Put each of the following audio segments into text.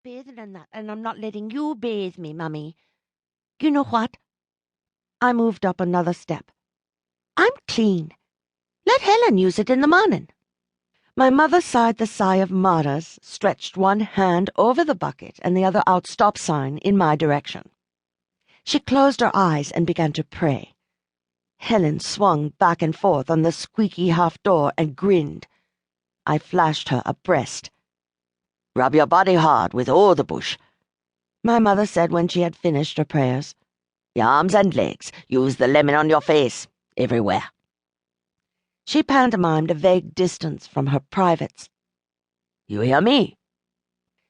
bathing in that, and I'm not letting you bathe me, Mummy. You know what? I moved up another step. I'm clean. Let Helen use it in the morning. My mother sighed the sigh of martyrs, stretched one hand over the bucket and the other out stop sign in my direction. She closed her eyes and began to pray. Helen swung back and forth on the squeaky half door and grinned. I flashed her a breast. Rub your body hard with all the bush, my mother said when she had finished her prayers. Your arms and legs. Use the lemon on your face. Everywhere. She pantomimed a vague distance from her privates. You hear me?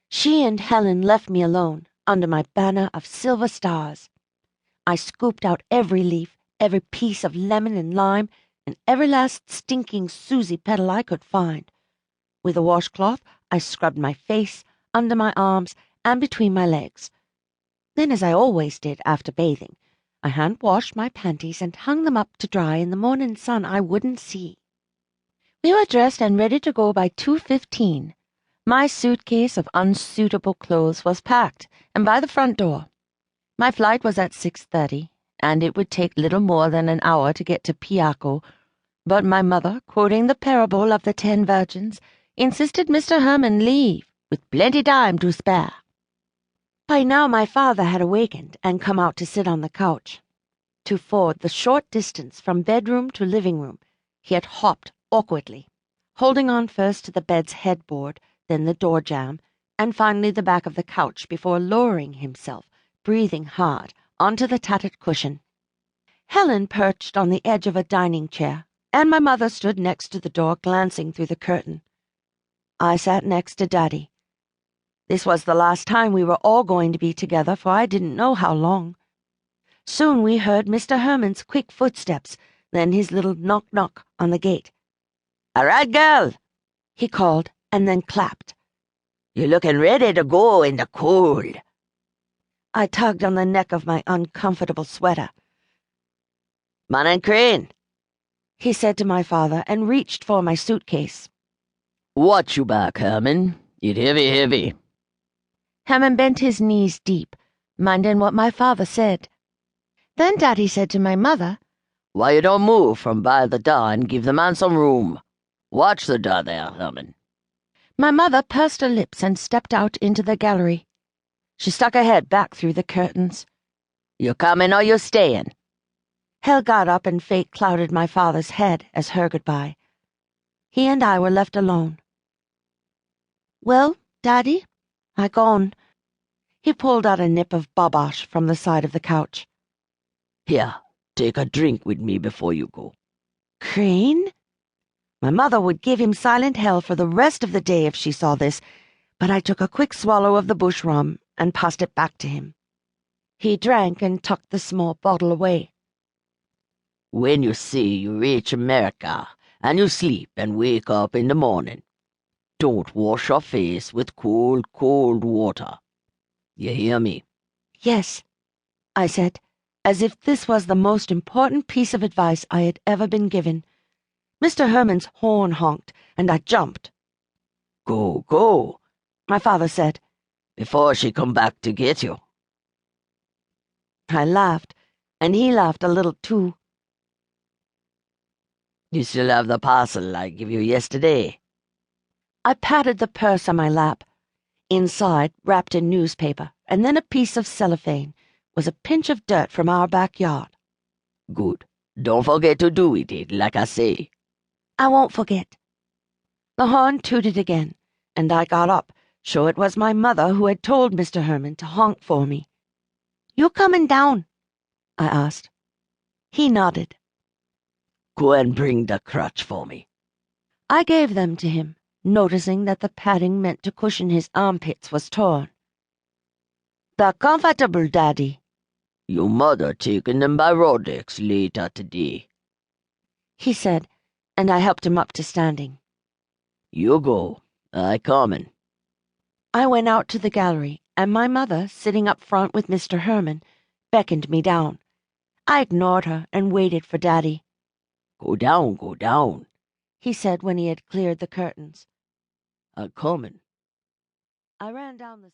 She and Helen left me alone, under my banner of silver stars. I scooped out every leaf, every piece of lemon and lime, and every last stinking Susie petal I could find. With a washcloth, I scrubbed my face, under my arms, and between my legs. Then, as I always did after bathing, I hand-washed my panties and hung them up to dry in the morning sun I wouldn't see. We were dressed and ready to go by 2:15. My suitcase of unsuitable clothes was packed and by the front door. My flight was at 6:30, and it would take little more than an hour to get to Piaco, but my mother, quoting the parable of the 10 virgins, insisted Mr. Herman leave, with plenty time to spare. By now my father had awakened and come out to sit on the couch. To ford the short distance from bedroom to living room, he had hopped awkwardly, holding on first to the bed's headboard, then the door jamb, and finally the back of the couch before lowering himself, breathing hard, onto the tattered cushion. Helen perched on the edge of a dining chair, and my mother stood next to the door glancing through the curtain. I sat next to Daddy. This was the last time we were all going to be together, for I didn't know how long. Soon we heard Mr. Herman's quick footsteps, then his little knock-knock on the gate. "All right, girl," he called, and then clapped. "You're looking ready to go in the cold." I tugged on the neck of my uncomfortable sweater. "Morning, Crane," he said to my father, and reached for my suitcase. "Watch you back, Herman. It heavy. Herman bent his knees deep, minding what my father said. Then Daddy said to my mother, Why you don't move from by the door and give the man some room? Watch the door there, Herman." My mother pursed her lips and stepped out into the gallery. She stuck her head back through the curtains. You coming or you staying? Hell got up and fate clouded my father's head as her goodbye. He and I were left alone. "Well, Daddy, I gone." He pulled out a nip of babash from the side of the couch. Here, take a drink with me before you go. Crane? My mother would give him silent hell for the rest of the day if she saw this, but I took a quick swallow of the bush rum and passed it back to him. He drank and tucked the small bottle away. When you see you reach America, and you sleep and wake up in the morning, don't wash your face with cold, cold water. You hear me? Yes, I said, as if this was the most important piece of advice I had ever been given. Mr. Herman's horn honked, and I jumped. Go, my father said, before she come back to get you. I laughed, and he laughed a little too. You still have the parcel I gave you yesterday? I patted the purse on my lap. Inside, wrapped in newspaper, and then a piece of cellophane, was a pinch of dirt from our backyard. Good. Don't forget to do with it, like I say. I won't forget. The horn tooted again, and I got up, sure it was my mother who had told Mr. Herman to honk for me. "You coming down?" I asked. He nodded. Go and bring the crutch for me. I gave them to him, noticing that the padding meant to cushion his armpits was torn. "They're comfortable, Daddy." Your mother taking them by Rodex later today, he said, and I helped him up to standing. You go. I coming. I went out to the gallery, and my mother, sitting up front with Mr. Herman, beckoned me down. I ignored her and waited for Daddy. Go down, he said when he had cleared the curtains. I'm coming. I ran down the